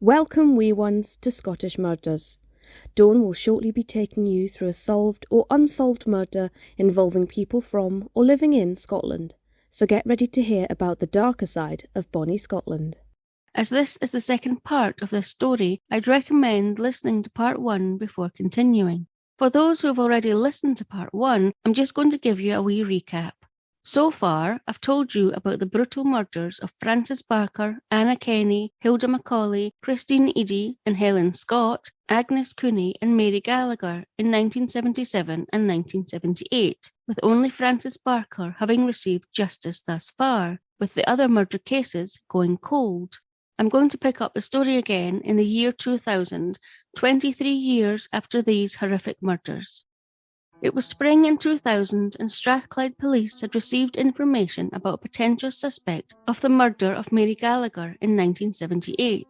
Welcome, wee ones, to Scottish Murders. Dawn will shortly be taking you through a solved or unsolved murder involving people from or living in Scotland. So get ready to hear about the darker side of bonnie Scotland. As this is the second part of this story, I'd recommend listening to part 1 before continuing. For those who have already listened to part 1, I'm just going to give you a wee recap. So far, I've told you about the brutal murders of Frances Barker, Anna Kenny, Hilda Macaulay, Christine Eadie and Helen Scott, Agnes Cooney and Mary Gallagher in 1977 and 1978, with only Frances Barker having received justice thus far, with the other murder cases going cold. I'm going to pick up the story again in the year 2000, 23 years after these horrific murders. It was spring in 2000 and Strathclyde police had received information about a potential suspect of the murder of Mary Gallagher in 1978.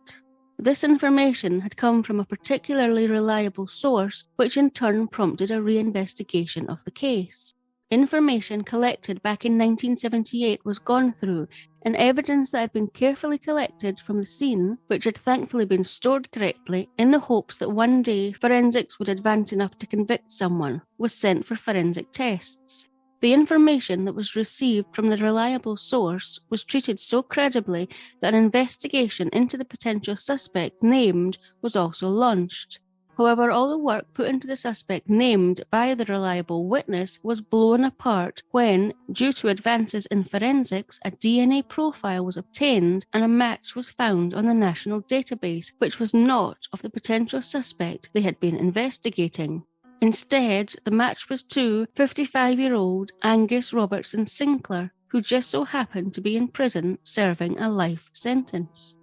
This information had come from a particularly reliable source, which in turn prompted a reinvestigation of the case. Information collected back in 1978 was gone through, and evidence that had been carefully collected from the scene, which had thankfully been stored correctly, in the hopes that one day forensics would advance enough to convict someone, was sent for forensic tests. The information that was received from the reliable source was treated so credibly that an investigation into the potential suspect named was also launched. However, all the work put into the suspect named by the reliable witness was blown apart when, due to advances in forensics, a DNA profile was obtained and a match was found on the national database, which was not of the potential suspect they had been investigating. Instead, the match was to 55-year-old Angus Robertson Sinclair, who just so happened to be in prison serving a life sentence.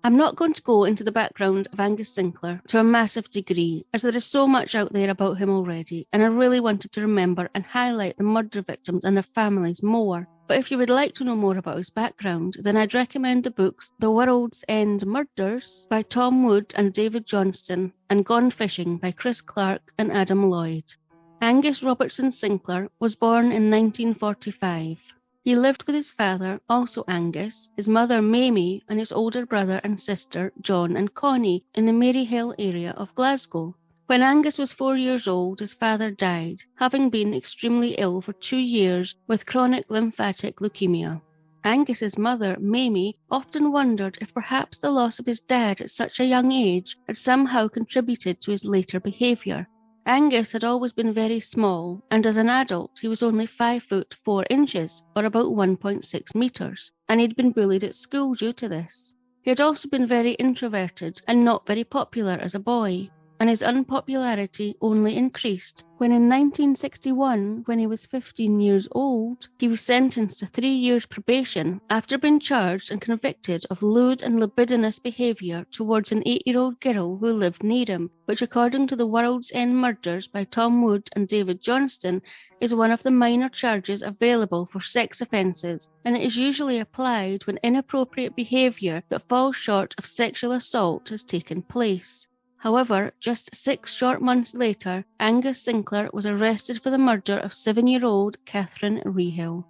I'm not going to go into the background of Angus Sinclair to a massive degree, as there is so much out there about him already, and I really wanted to remember and highlight the murder victims and their families more. But if you would like to know more about his background, then I'd recommend the books The World's End Murders by Tom Wood and David Johnston, and Gone Fishing by Chris Clark and Adam Lloyd. Angus Robertson Sinclair was born in 1945. He lived with his father, also Angus, his mother Mamie, and his older brother and sister, John and Connie, in the Maryhill area of Glasgow. When Angus was 4 years old, his father died, having been extremely ill for 2 years with chronic lymphatic leukemia. Angus's mother, Mamie, often wondered if perhaps the loss of his dad at such a young age had somehow contributed to his later behaviour. Angus had always been very small, and as an adult he was only 5 foot 4 inches, or about 1.6 metres, and he'd been bullied at school due to this. He had also been very introverted and not very popular as a boy, and his unpopularity only increased when in 1961, when he was 15 years old, he was sentenced to 3 years probation after being charged and convicted of lewd and libidinous behaviour towards an 8-year-old girl who lived near him, which according to The World's End Murders by Tom Wood and David Johnston is one of the minor charges available for sex offences, and it is usually applied when inappropriate behaviour that falls short of sexual assault has taken place. However, just 6 short months later, Angus Sinclair was arrested for the murder of 7-year-old Catherine Rehill.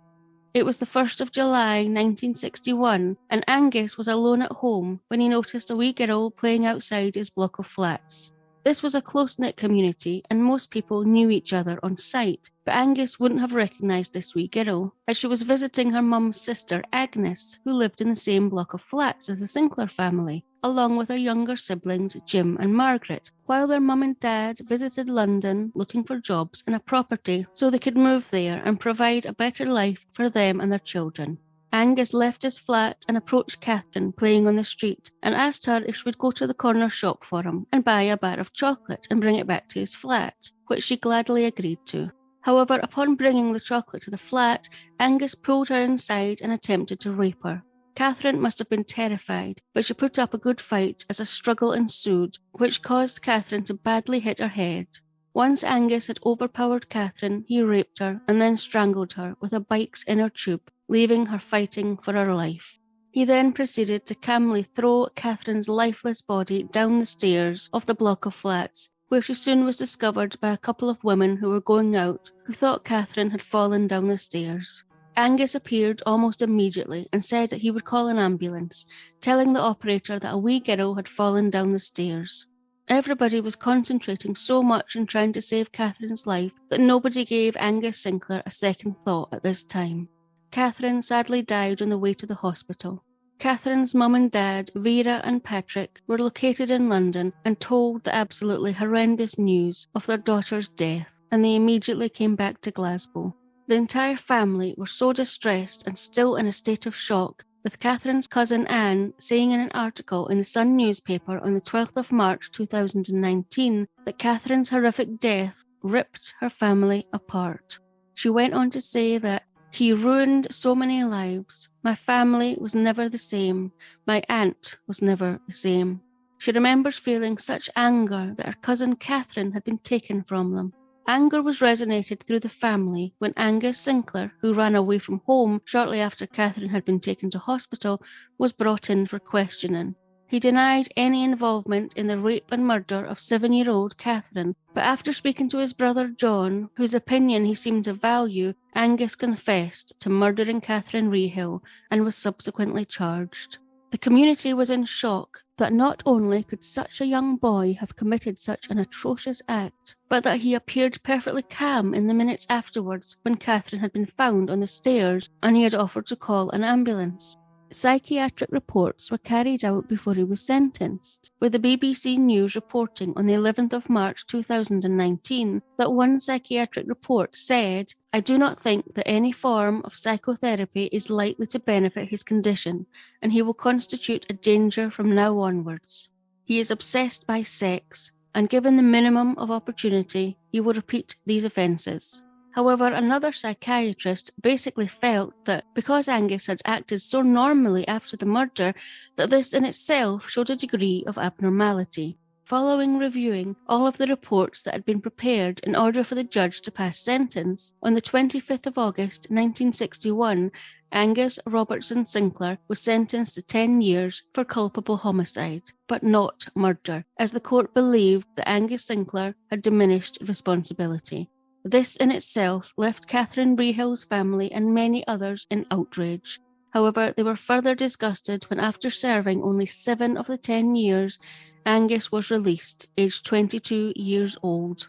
It was the 1st of July 1961, and Angus was alone at home when he noticed a wee girl playing outside his block of flats. This was a close-knit community, and most people knew each other on sight, but Angus wouldn't have recognised this wee girl, as she was visiting her mum's sister Agnes, who lived in the same block of flats as the Sinclair family, along with her younger siblings Jim and Margaret, while their mum and dad visited London looking for jobs and a property so they could move there and provide a better life for them and their children. Angus left his flat and approached Catherine playing on the street and asked her if she would go to the corner shop for him and buy a bar of chocolate and bring it back to his flat, which she gladly agreed to. However, upon bringing the chocolate to the flat, Angus pulled her inside and attempted to rape her. Catherine must have been terrified, but she put up a good fight as a struggle ensued, which caused Catherine to badly hit her head. Once Angus had overpowered Catherine, he raped her and then strangled her with a bike's inner tube, leaving her fighting for her life. He then proceeded to calmly throw Catherine's lifeless body down the stairs of the block of flats, where she soon was discovered by a couple of women who were going out, who thought Catherine had fallen down the stairs. Angus appeared almost immediately and said that he would call an ambulance, telling the operator that a wee girl had fallen down the stairs. Everybody was concentrating so much on trying to save Catherine's life that nobody gave Angus Sinclair a second thought at this time. Catherine sadly died on the way to the hospital. Catherine's mum and dad, Vera and Patrick, were located in London and told the absolutely horrendous news of their daughter's death, and they immediately came back to Glasgow. The entire family were so distressed and still in a state of shock, with Catherine's cousin Anne saying in an article in the Sun newspaper on the 12th of March 2019 that Catherine's horrific death ripped her family apart. She went on to say that he ruined so many lives. My family was never the same. My aunt was never the same. She remembers feeling such anger that her cousin Catherine had been taken from them. Anger was resonated through the family when Angus Sinclair, who ran away from home shortly after Catherine had been taken to hospital, was brought in for questioning. He denied any involvement in the rape and murder of 7-year-old Catherine, but after speaking to his brother John, whose opinion he seemed to value, Angus confessed to murdering Catherine Rehill and was subsequently charged. The community was in shock that not only could such a young boy have committed such an atrocious act, but that he appeared perfectly calm in the minutes afterwards when Catherine had been found on the stairs and he had offered to call an ambulance. Psychiatric reports were carried out before he was sentenced, with the BBC News reporting on the 11th of March 2019 that one psychiatric report said, "I do not think that any form of psychotherapy is likely to benefit his condition, and he will constitute a danger from now onwards. He is obsessed by sex, and given the minimum of opportunity, he will repeat these offences." However, another psychiatrist basically felt that because Angus had acted so normally after the murder, that this in itself showed a degree of abnormality. Following reviewing all of the reports that had been prepared in order for the judge to pass sentence, on the 25th of August 1961, Angus Robertson Sinclair was sentenced to 10 years for culpable homicide, but not murder, as the court believed that Angus Sinclair had diminished responsibility. This in itself left Catherine Rehill's family and many others in outrage. However, they were further disgusted when, after serving only 7 of the 10 years, Angus was released, aged 22 years old.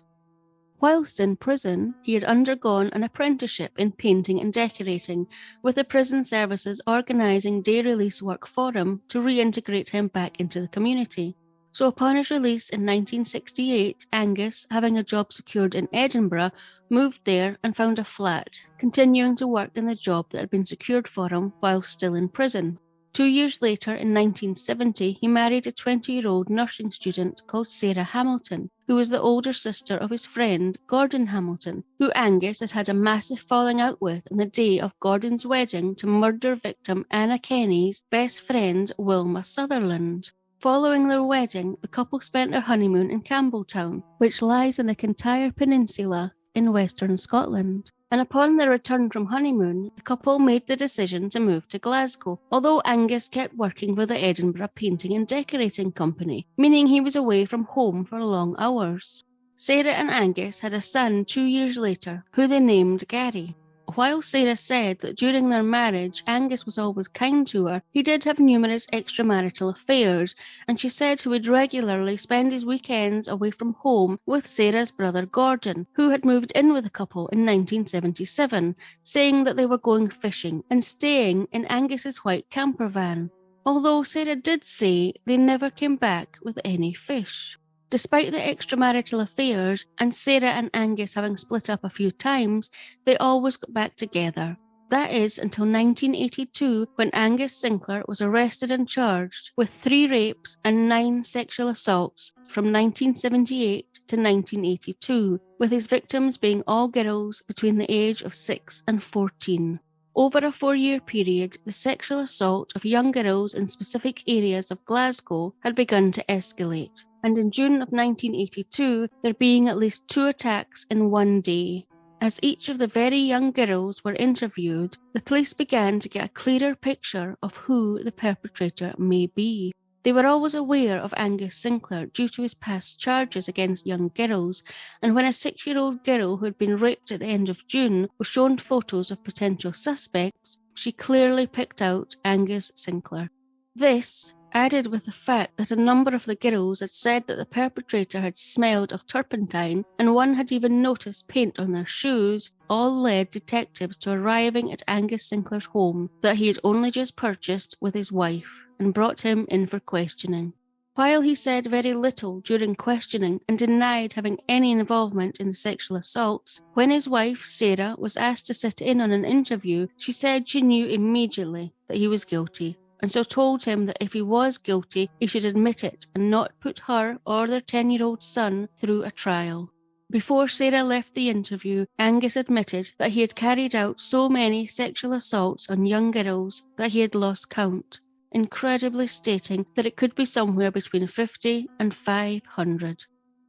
Whilst in prison, he had undergone an apprenticeship in painting and decorating, with the prison services organising day release work for him to reintegrate him back into the community. So upon his release in 1968, Angus, having a job secured in Edinburgh, moved there and found a flat, continuing to work in the job that had been secured for him while still in prison. 2 years later, in 1970, he married a 20-year-old nursing student called Sarah Hamilton, who was the older sister of his friend Gordon Hamilton, who Angus had had a massive falling out with on the day of Gordon's wedding to murder victim Anna Kenny's best friend Wilma Sutherland. Following their wedding, the couple spent their honeymoon in Campbelltown, which lies in the Kintyre Peninsula in western Scotland. And upon their return from honeymoon, the couple made the decision to move to Glasgow, although Angus kept working for the Edinburgh Painting and Decorating Company, meaning he was away from home for long hours. Sarah and Angus had a son 2 years later, who they named Gary. While Sarah said that during their marriage, Angus was always kind to her, he did have numerous extramarital affairs, and she said he would regularly spend his weekends away from home with Sarah's brother Gordon, who had moved in with the couple in 1977, saying that they were going fishing and staying in Angus's white camper van. Although Sarah did say they never came back with any fish. Despite the extramarital affairs and Sarah and Angus having split up a few times, they always got back together. That is until 1982, when Angus Sinclair was arrested and charged with 3 rapes and 9 sexual assaults from 1978 to 1982, with his victims being all girls between the age of 6 and 14. Over a 4-year period, the sexual assault of young girls in specific areas of Glasgow had begun to escalate, and in June of 1982, there being at least 2 attacks in one day. As each of the very young girls were interviewed, the police began to get a clearer picture of who the perpetrator may be. They were always aware of Angus Sinclair due to his past charges against young girls, and when a 6-year-old girl who had been raped at the end of June was shown photos of potential suspects, she clearly picked out Angus Sinclair. This, added with the fact that a number of the girls had said that the perpetrator had smelled of turpentine and one had even noticed paint on their shoes, all led detectives to arriving at Angus Sinclair's home that he had only just purchased with his wife and brought him in for questioning. While he said very little during questioning and denied having any involvement in the sexual assaults, when his wife, Sarah, was asked to sit in on an interview, she said she knew immediately that he was guilty, and so told him that if he was guilty, he should admit it and not put her or their 10-year-old son through a trial. Before Sarah left the interview, Angus admitted that he had carried out so many sexual assaults on young girls that he had lost count, incredibly stating that it could be somewhere between 50 and 500.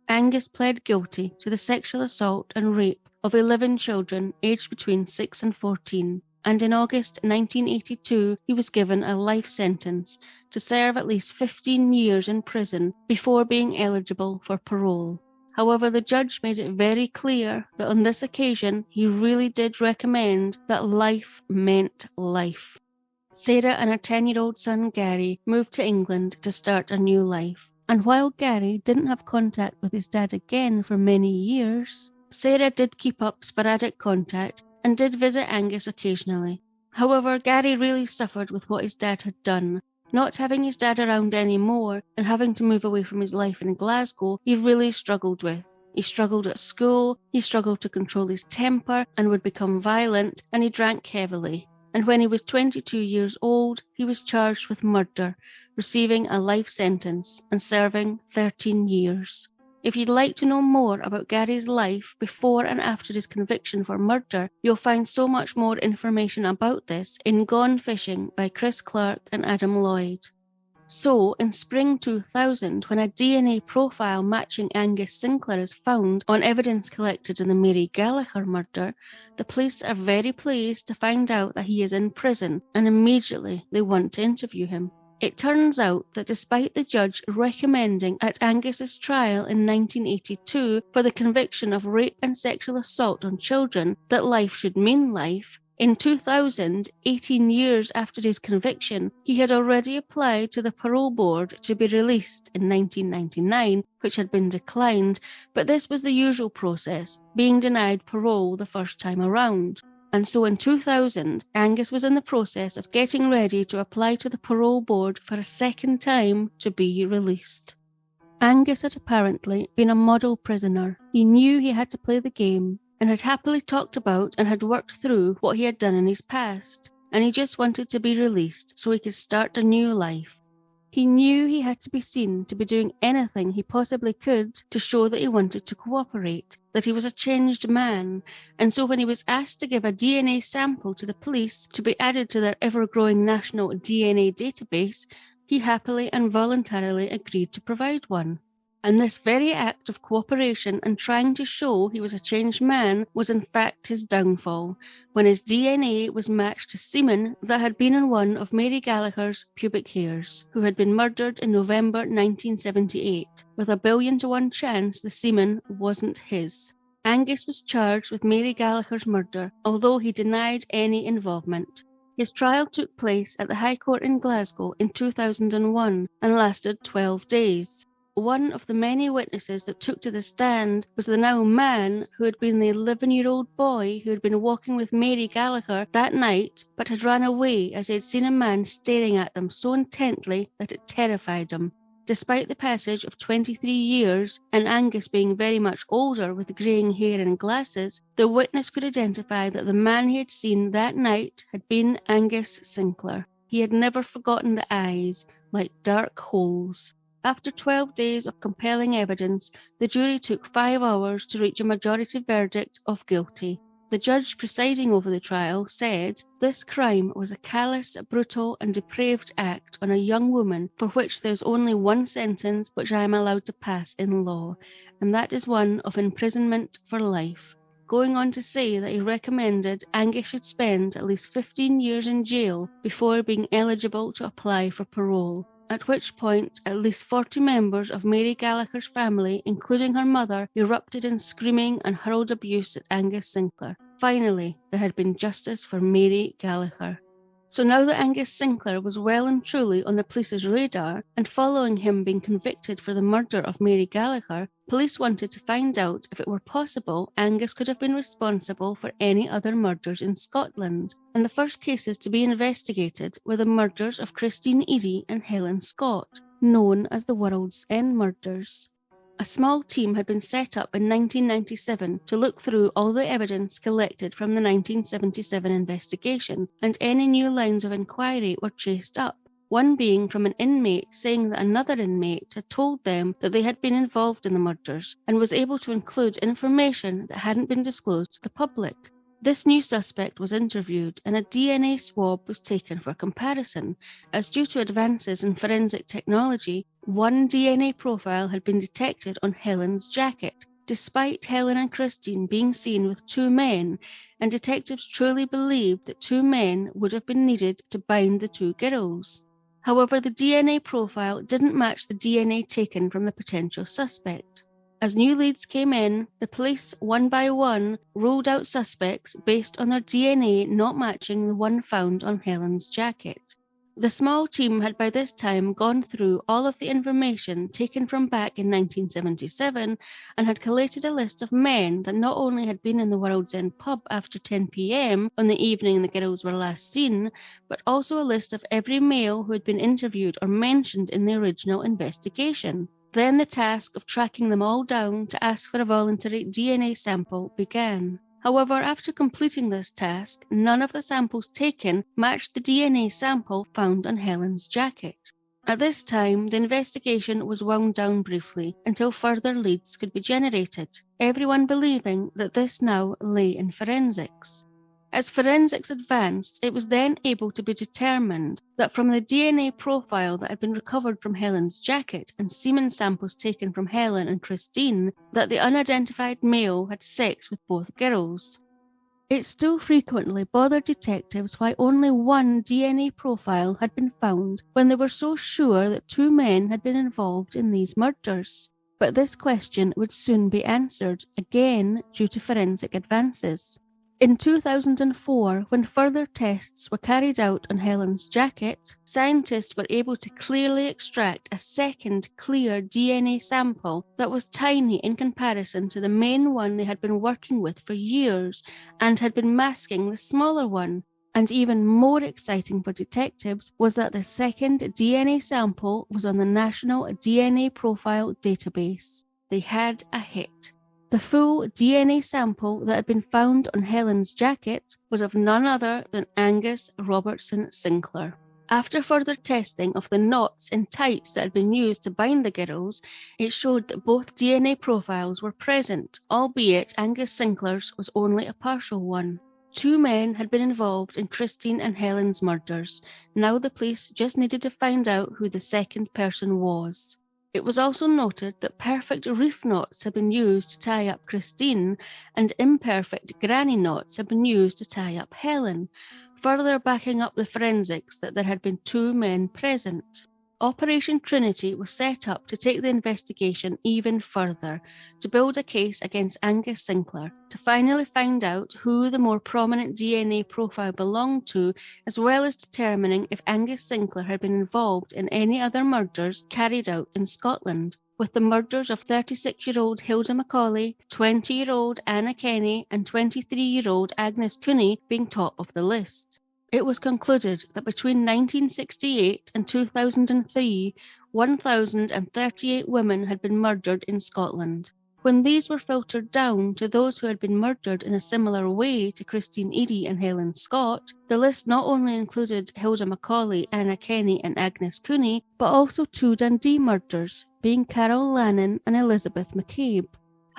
Angus pled guilty to the sexual assault and rape of 11 children aged between 6 and 14, and in August 1982 he was given a life sentence to serve at least 15 years in prison before being eligible for parole. However, the judge made it very clear that on this occasion he really did recommend that life meant life. Sarah and her 10-year-old son Gary moved to England to start a new life, and while Gary didn't have contact with his dad again for many years, Sarah did keep up sporadic contact and did visit Angus occasionally. However, Gary really suffered with what his dad had done. Not having his dad around anymore and having to move away from his life in Glasgow, he really struggled with. He struggled at school, he struggled to control his temper and would become violent, and he drank heavily. And when he was 22 years old, he was charged with murder, receiving a life sentence and serving 13 years. If you'd like to know more about Gary's life before and after his conviction for murder, you'll find so much more information about this in Gone Fishing by Chris Clark and Adam Lloyd. So, in spring 2000, when a DNA profile matching Angus Sinclair is found on evidence collected in the Mary Gallagher murder, the police are very pleased to find out that he is in prison, and immediately they want to interview him. It turns out that despite the judge recommending at Angus's trial in 1982 for the conviction of rape and sexual assault on children that life should mean life, in 2000, 18 years after his conviction, he had already applied to the parole board to be released in 1999, which had been declined, but this was the usual process, being denied parole the first time around. And so in 2000, Angus was in the process of getting ready to apply to the parole board for a second time to be released. Angus had apparently been a model prisoner. He knew he had to play the game, and had happily talked about and had worked through what he had done in his past, and he just wanted to be released so he could start a new life. He knew he had to be seen to be doing anything he possibly could to show that he wanted to cooperate, that he was a changed man, and so when he was asked to give a DNA sample to the police to be added to their ever-growing national DNA database, he happily and voluntarily agreed to provide one. And this very act of cooperation and trying to show he was a changed man was in fact his downfall, when his DNA was matched to semen that had been on one of Mary Gallagher's pubic hairs, who had been murdered in November 1978, with a 1,000,000,000 chance the semen wasn't his. Angus was charged with Mary Gallagher's murder, although he denied any involvement. His trial took place at the High Court in Glasgow in 2001 and lasted 12 days. One of the many witnesses that took to the stand was the now man who had been the 11-year-old boy who had been walking with Mary Gallagher that night but had run away as he had seen a man staring at them so intently that it terrified him. Despite the passage of 23 years and Angus being very much older with greying hair and glasses, the witness could identify that the man he had seen that night had been Angus Sinclair. He had never forgotten the eyes, like dark holes. After 12 days of compelling evidence, the jury took 5 hours to reach a majority verdict of guilty. The judge presiding over the trial said, "This crime was a callous, brutal and depraved act on a young woman for which there is only one sentence which I am allowed to pass in law, and that is one of imprisonment for life." Going on to say that he recommended Angus should spend at least 15 years in jail before being eligible to apply for parole. at which point at least 40 members of Mary Gallagher's family, including her mother, erupted in screaming and hurled abuse at Angus Sinclair. Finally, there had been justice for Mary Gallagher. So now that Angus Sinclair was well and truly on the police's radar, and following him being convicted for the murder of Mary Gallagher, police wanted to find out if it were possible Angus could have been responsible for any other murders in Scotland. And the first cases to be investigated were the murders of Christine Eadie and Helen Scott, known as the World's End Murders. A small team had been set up in 1997 to look through all the evidence collected from the 1977 investigation, and any new lines of inquiry were chased up, one being from an inmate saying that another inmate had told them that they had been involved in the murders and was able to include information that hadn't been disclosed to the public. This new suspect was interviewed and a DNA swab was taken for comparison, as due to advances in forensic technology, one DNA profile had been detected on Helen's jacket, despite Helen and Christine being seen with two men, and detectives truly believed that two men would have been needed to bind the two girls. However, the DNA profile didn't match the DNA taken from the potential suspect. As new leads came in, the police, one by one, ruled out suspects based on their DNA not matching the one found on Helen's jacket. The small team had by this time gone through all of the information taken from back in 1977 and had collated a list of men that not only had been in the World's End pub after 10 p.m. on the evening the girls were last seen, but also a list of every male who had been interviewed or mentioned in the original investigation. Then the task of tracking them all down to ask for a voluntary DNA sample began. However, after completing this task, none of the samples taken matched the DNA sample found on Helen's jacket. At this time, the investigation was wound down briefly until further leads could be generated, everyone believing that this now lay in forensics. As forensics advanced, it was then able to be determined that from the DNA profile that had been recovered from Helen's jacket and semen samples taken from Helen and Christine, that the unidentified male had sex with both girls. It still frequently bothered detectives why only one DNA profile had been found when they were so sure that two men had been involved in these murders. But this question would soon be answered, again due to forensic advances. In 2004, when further tests were carried out on Helen's jacket, scientists were able to clearly extract a second clear DNA sample that was tiny in comparison to the main one they had been working with for years and had been masking the smaller one. And even more exciting for detectives was that the second DNA sample was on the National DNA Profile Database. They had a hit. The full DNA sample that had been found on Helen's jacket was of none other than Angus Robertson Sinclair. After further testing of the knots in tights that had been used to bind the girls, it showed that both DNA profiles were present, albeit Angus Sinclair's was only a partial one. Two men had been involved in Christine and Helen's murders. Now the police just needed to find out who the second person was. It was also noted that perfect reef knots had been used to tie up Christine, and imperfect granny knots had been used to tie up Helen, further backing up the forensics that there had been two men present. Operation Trinity was set up to take the investigation even further, to build a case against Angus Sinclair, to finally find out who the more prominent DNA profile belonged to, as well as determining if Angus Sinclair had been involved in any other murders carried out in Scotland, with the murders of 36-year-old Hilda Macaulay, 20-year-old Anna Kenny, and 23-year-old Agnes Cooney being top of the list. It was concluded that between 1968 and 2003, 1,038 women had been murdered in Scotland. When these were filtered down to those who had been murdered in a similar way to Christine Eadie and Helen Scott, the list not only included Hilda Macaulay, Anna Kenny and Agnes Cooney, but also two Dundee murders, being Carol Lannon and Elizabeth McCabe.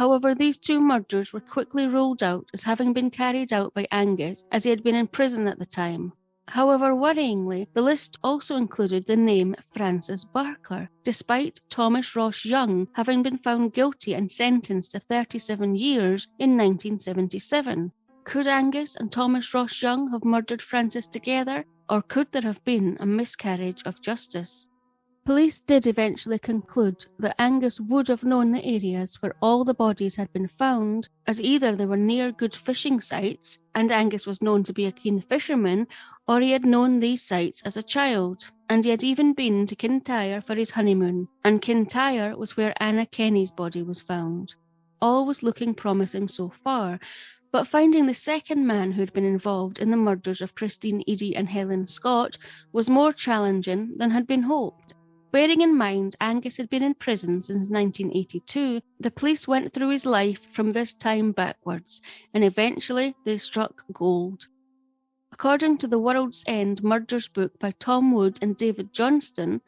However, these two murders were quickly ruled out as having been carried out by Angus, as he had been in prison at the time. However, worryingly, the list also included the name Francis Barker, despite Thomas Ross Young having been found guilty and sentenced to 37 years in 1977. Could Angus and Thomas Ross Young have murdered Francis together, or could there have been a miscarriage of justice? Police did eventually conclude that Angus would have known the areas where all the bodies had been found, as either they were near good fishing sites, and Angus was known to be a keen fisherman, or he had known these sites as a child, and he had even been to Kintyre for his honeymoon, and Kintyre was where Anna Kenny's body was found. All was looking promising so far, but finding the second man who had been involved in the murders of Christine Eadie and Helen Scott was more challenging than had been hoped. Bearing in mind Angus had been in prison since 1982, the police went through his life from this time backwards, and eventually they struck gold. According to the World's End Murders book by Tom Wood and David Johnston,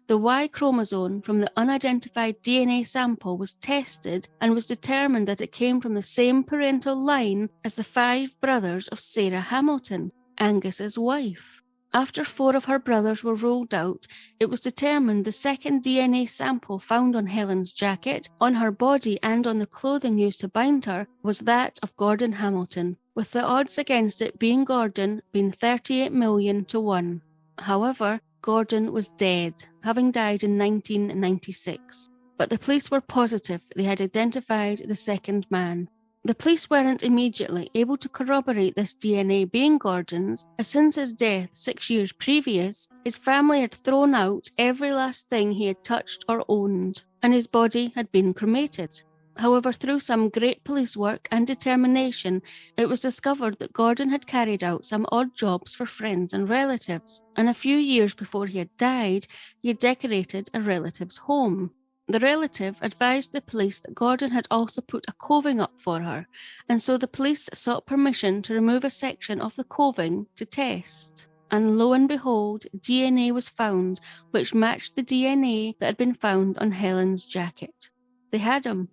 the Y chromosome from the unidentified DNA sample was tested and was determined that it came from the same parental line as the 5 brothers of Sarah Hamilton, Angus's wife. After 4 of her brothers were ruled out, it was determined the second DNA sample found on Helen's jacket, on her body and on the clothing used to bind her was that of Gordon Hamilton, with the odds against it being Gordon being 38 million to 1. However, Gordon was dead, having died in 1996. But the police were positive they had identified the second man. The police weren't immediately able to corroborate this DNA being Gordon's, as since his death 6 years previous, his family had thrown out every last thing he had touched or owned, and his body had been cremated. However, through some great police work and determination, it was discovered that Gordon had carried out some odd jobs for friends and relatives, and a few years before he had died, he had decorated a relative's home. The relative advised the police that Gordon had also put a coving up for her, and so the police sought permission to remove a section of the coving to test. And lo and behold, DNA was found which matched the DNA that had been found on Helen's jacket. They had him.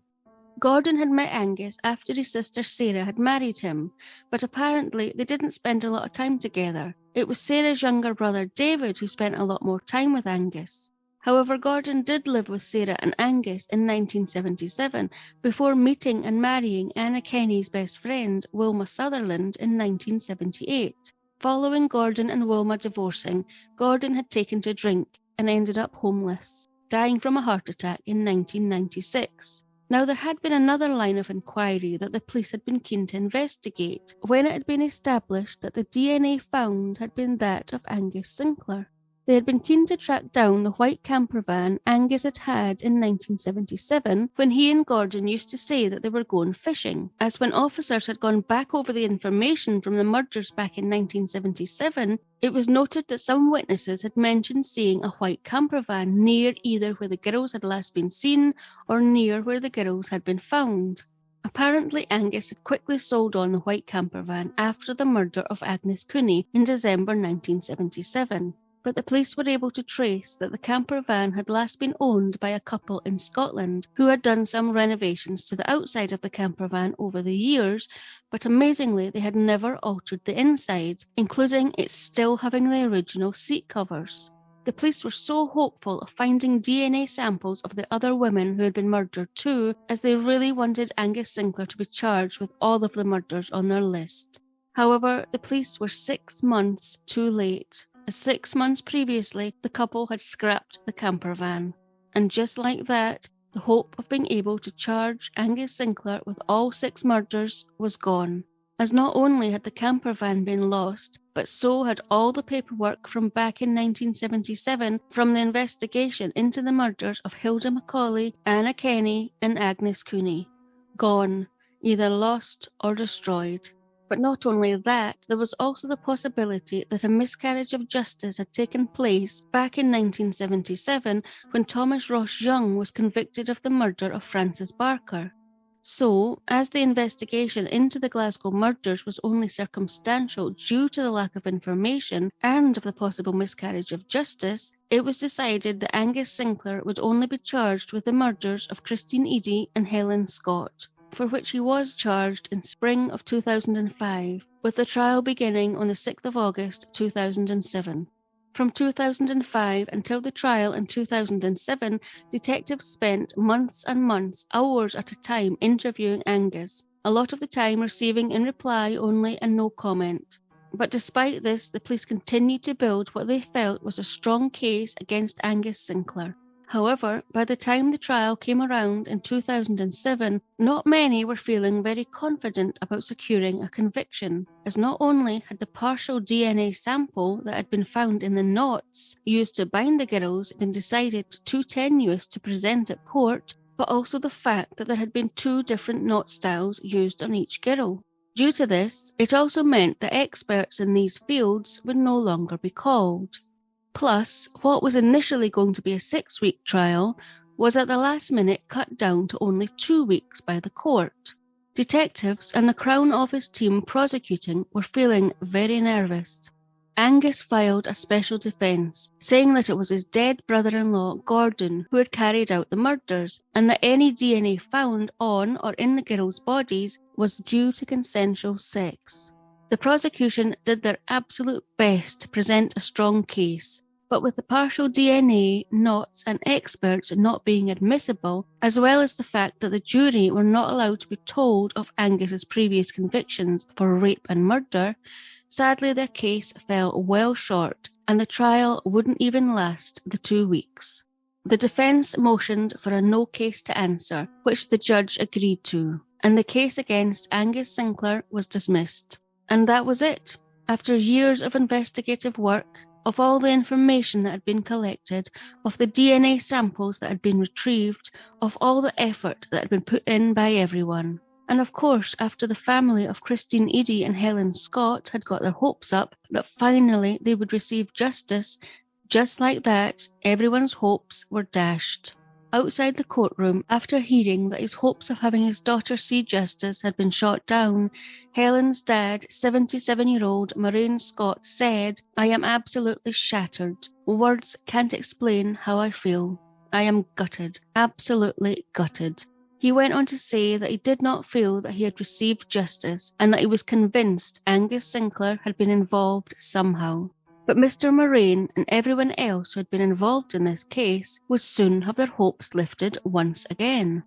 Gordon had met Angus after his sister Sarah had married him, but apparently they didn't spend a lot of time together. It was Sarah's younger brother David who spent a lot more time with Angus. However, Gordon did live with Sarah and Angus in 1977 before meeting and marrying Anna Kenny's best friend, Wilma Sutherland, in 1978. Following Gordon and Wilma divorcing, Gordon had taken to drink and ended up homeless, dying from a heart attack in 1996. Now, there had been another line of inquiry that the police had been keen to investigate when it had been established that the DNA found had been that of Angus Sinclair. They had been keen to track down the white camper van Angus had had in 1977 when he and Gordon used to say that they were going fishing, as when officers had gone back over the information from the murders back in 1977, it was noted that some witnesses had mentioned seeing a white camper van near either where the girls had last been seen or near where the girls had been found. Apparently, Angus had quickly sold on the white camper van after the murder of Agnes Cooney in December 1977. But the police were able to trace that the camper van had last been owned by a couple in Scotland who had done some renovations to the outside of the camper van over the years, but amazingly they had never altered the inside, including it still having the original seat covers. The police were so hopeful of finding DNA samples of the other women who had been murdered too, as they really wanted Angus Sinclair to be charged with all of the murders on their list. However, the police were 6 months too late. 6 months previously, the couple had scrapped the camper van. And just like that, the hope of being able to charge Angus Sinclair with all 6 murders was gone, as not only had the camper van been lost, but so had all the paperwork from back in 1977 from the investigation into the murders of Hilda Macaulay, Anna Kenny and Agnes Cooney. Gone, either lost or destroyed. But not only that, there was also the possibility that a miscarriage of justice had taken place back in 1977 when Thomas Ross Young was convicted of the murder of Frances Barker. So, as the investigation into the Glasgow murders was only circumstantial due to the lack of information and of the possible miscarriage of justice, it was decided that Angus Sinclair would only be charged with the murders of Christine Eadie and Helen Scott, for which he was charged in spring of 2005, with the trial beginning on the 6th of August 2007. From 2005 until the trial in 2007, detectives spent months and months, hours at a time interviewing Angus, a lot of the time receiving in reply only a no comment. But despite this, the police continued to build what they felt was a strong case against Angus Sinclair. However, by the time the trial came around in 2007, not many were feeling very confident about securing a conviction, as not only had the partial DNA sample that had been found in the knots used to bind the girls been decided too tenuous to present at court, but also the fact that there had been 2 different knot styles used on each girl. Due to this, it also meant that experts in these fields would no longer be called. Plus, what was initially going to be a 6-week trial was at the last minute cut down to only 2 weeks by the court. Detectives and the Crown Office team prosecuting were feeling very nervous. Angus filed a special defence, saying that it was his dead brother-in-law Gordon who had carried out the murders, and that any DNA found on or in the girls' bodies was due to consensual sex. The prosecution did their absolute best to present a strong case, but with the partial DNA, knots and experts not being admissible, as well as the fact that the jury were not allowed to be told of Angus's previous convictions for rape and murder, sadly their case fell well short, and the trial wouldn't even last the 2 weeks. The defence motioned for a no case to answer, which the judge agreed to, and the case against Angus Sinclair was dismissed. And that was it. After years of investigative work, of all the information that had been collected, of the DNA samples that had been retrieved, of all the effort that had been put in by everyone. And of course, after the family of Christine Eady and Helen Scott had got their hopes up that finally they would receive justice, just like that, everyone's hopes were dashed. Outside the courtroom, after hearing that his hopes of having his daughter see justice had been shot down, Helen's dad, 77-year-old Moraine Scott, said, "I am absolutely shattered. Words can't explain how I feel. I am gutted, absolutely gutted." He went on to say that he did not feel that he had received justice and that he was convinced Angus Sinclair had been involved somehow. But Mr. Moraine and everyone else who had been involved in this case would soon have their hopes lifted once again.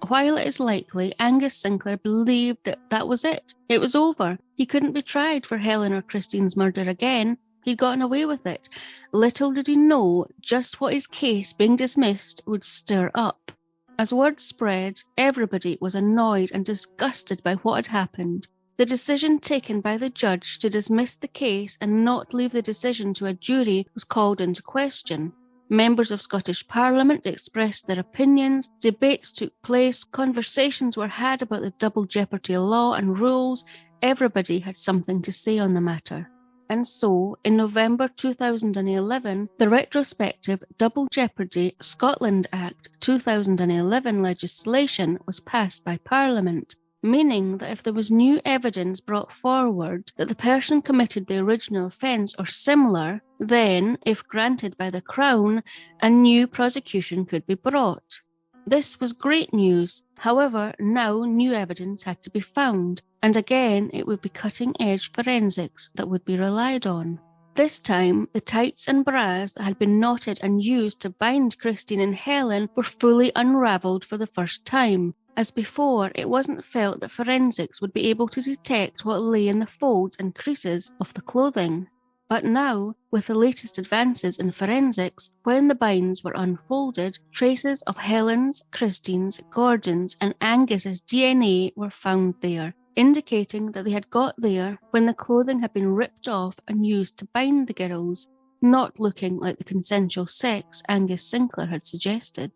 While it is likely Angus Sinclair believed that that was it, it was over, he couldn't be tried for Helen or Christine's murder again, he'd gotten away with it, little did he know just what his case being dismissed would stir up. As word spread, everybody was annoyed and disgusted by what had happened. The decision taken by the judge to dismiss the case and not leave the decision to a jury was called into question. Members of Scottish Parliament expressed their opinions, debates took place, conversations were had about the double jeopardy law and rules. Everybody had something to say on the matter. And so, in November 2011, the retrospective Double Jeopardy Scotland Act 2011 legislation was passed by Parliament, meaning that if there was new evidence brought forward that the person committed the original offence or similar, then, if granted by the Crown, a new prosecution could be brought. This was great news. However, now new evidence had to be found, and again it would be cutting-edge forensics that would be relied on. This time, the tights and bras that had been knotted and used to bind Christine and Helen were fully unravelled for the first time. As before, it wasn't felt that forensics would be able to detect what lay in the folds and creases of the clothing. But now, with the latest advances in forensics, when the binds were unfolded, traces of Helen's, Christine's, Gordon's and Angus's DNA were found there, indicating that they had got there when the clothing had been ripped off and used to bind the girls, not looking like the consensual sex Angus Sinclair had suggested.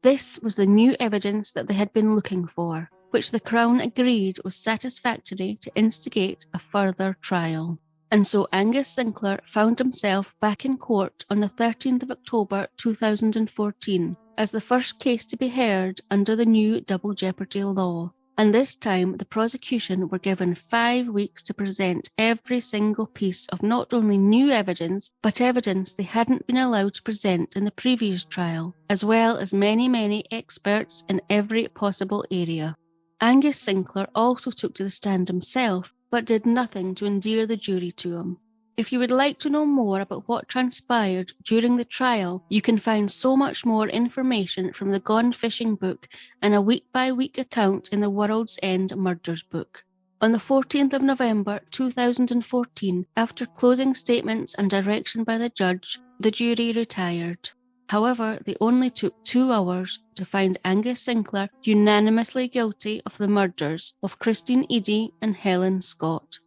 This was the new evidence that they had been looking for, which the Crown agreed was satisfactory to instigate a further trial. And so Angus Sinclair found himself back in court on the 13th of October 2014 as the first case to be heard under the new Double Jeopardy law. And this time the prosecution were given 5 weeks to present every single piece of not only new evidence, but evidence they hadn't been allowed to present in the previous trial, as well as many experts in every possible area. Angus Sinclair also took to the stand himself, but did nothing to endear the jury to him. If you would like to know more about what transpired during the trial, you can find so much more information from the Gone Fishing book and a week-by-week account in the World's End Murders book. On the 14th of November 2014, after closing statements and direction by the judge, the jury retired. However, they only took 2 hours to find Angus Sinclair unanimously guilty of the murders of Christine Eadie and Helen Scott.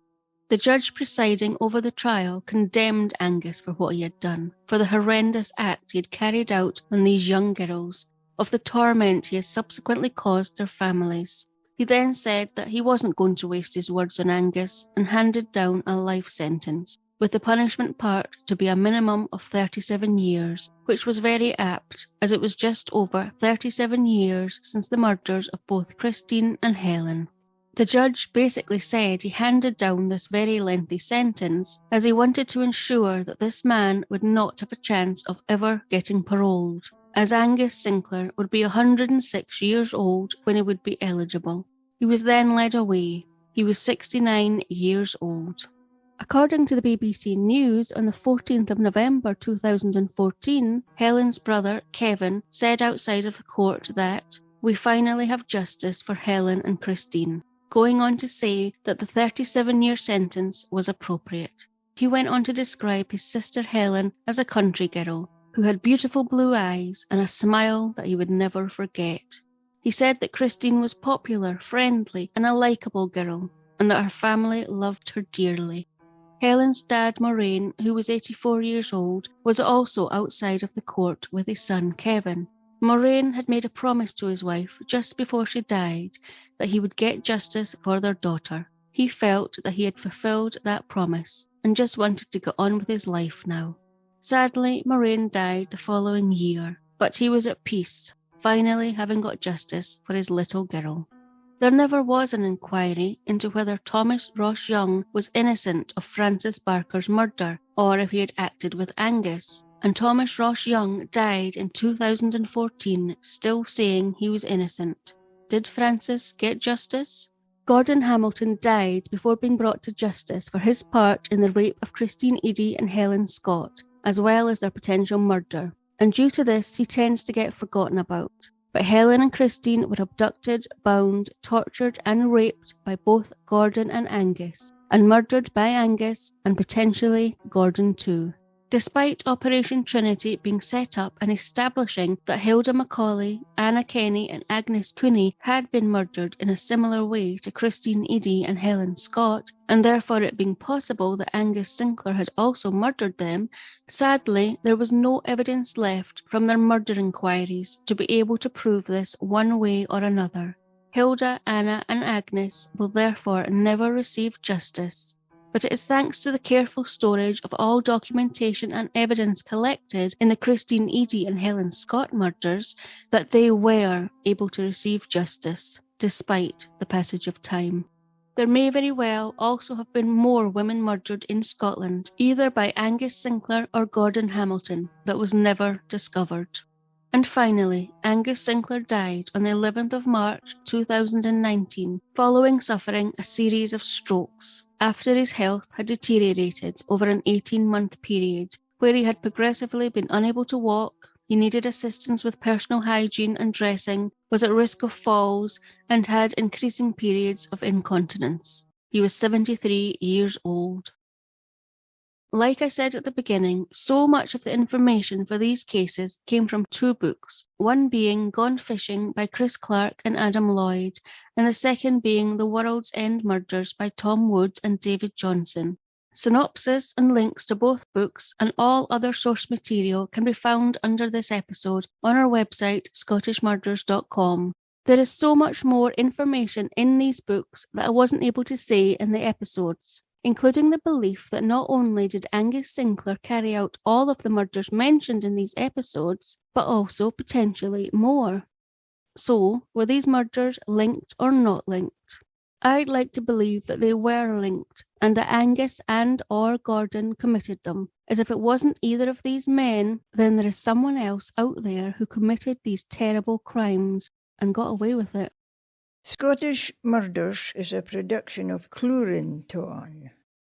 The judge presiding over the trial condemned Angus for what he had done, for the horrendous act he had carried out on these young girls, of the torment he has subsequently caused their families. He then said that he wasn't going to waste his words on Angus and handed down a life sentence, with the punishment part to be a minimum of 37 years, which was very apt, as it was just over 37 years since the murders of both Christine and Helen. The judge basically said he handed down this very lengthy sentence as he wanted to ensure that this man would not have a chance of ever getting paroled, as Angus Sinclair would be 106 years old when he would be eligible. He was then led away. He was 69 years old. According to the BBC News, on the 14th of November 2014, Helen's brother, Kevin, said outside of the court that, "We finally have justice for Helen and Christine," going on to say that the 37-year sentence was appropriate. He went on to describe his sister Helen as a country girl, who had beautiful blue eyes and a smile that he would never forget. He said that Christine was popular, friendly, and a likeable girl, and that her family loved her dearly. Helen's dad, Morton, who was 84 years old, was also outside of the court with his son, Kevin. Morton had made a promise to his wife just before she died that he would get justice for their daughter. He felt that he had fulfilled that promise and just wanted to get on with his life now. Sadly, Morton died the following year, but he was at peace, finally having got justice for his little girl. There never was an inquiry into whether Thomas Ross Young was innocent of Francis Barker's murder, or if he had acted with Angus, and Thomas Ross Young died in 2014 still saying he was innocent. Did Francis get justice? Gordon Hamilton died before being brought to justice for his part in the rape of Christine Eadie and Helen Scott, as well as their potential murder, and due to this he tends to get forgotten about. But Helen and Christine were abducted, bound, tortured and raped by both Gordon and Angus, and murdered by Angus and potentially Gordon too. Despite Operation Trinity being set up and establishing that Hilda Macaulay, Anna Kenny and Agnes Cooney had been murdered in a similar way to Christine Eadie and Helen Scott, and therefore it being possible that Angus Sinclair had also murdered them, sadly there was no evidence left from their murder inquiries to be able to prove this one way or another. Hilda, Anna and Agnes will therefore never receive justice. But it is thanks to the careful storage of all documentation and evidence collected in the Christine Eadie and Helen Scott murders that they were able to receive justice, despite the passage of time. There may very well also have been more women murdered in Scotland, either by Angus Sinclair or Gordon Hamilton, that was never discovered. And finally, Angus Sinclair died on the 11th of March 2019, following suffering a series of strokes, after his health had deteriorated over an 18-month period, where he had progressively been unable to walk, he needed assistance with personal hygiene and dressing, was at risk of falls, and had increasing periods of incontinence. He was 73 years old. Like I said at the beginning, so much of the information for these cases came from 2 books, one being Gone Fishing by Chris Clark and Adam Lloyd, and the second being The World's End Murders by Tom Wood and David Johnson. Synopsis and links to both books and all other source material can be found under this episode on our website, scottishmurders.com. There is so much more information in these books that I wasn't able to say in the episodes, including the belief that not only did Angus Sinclair carry out all of the murders mentioned in these episodes, but also potentially more. So, were these murders linked or not linked? I'd like to believe that they were linked, and that Angus and or Gordon committed them, as if it wasn't either of these men, then there is someone else out there who committed these terrible crimes and got away with it. Scottish Murders is a production of Clurin Ton.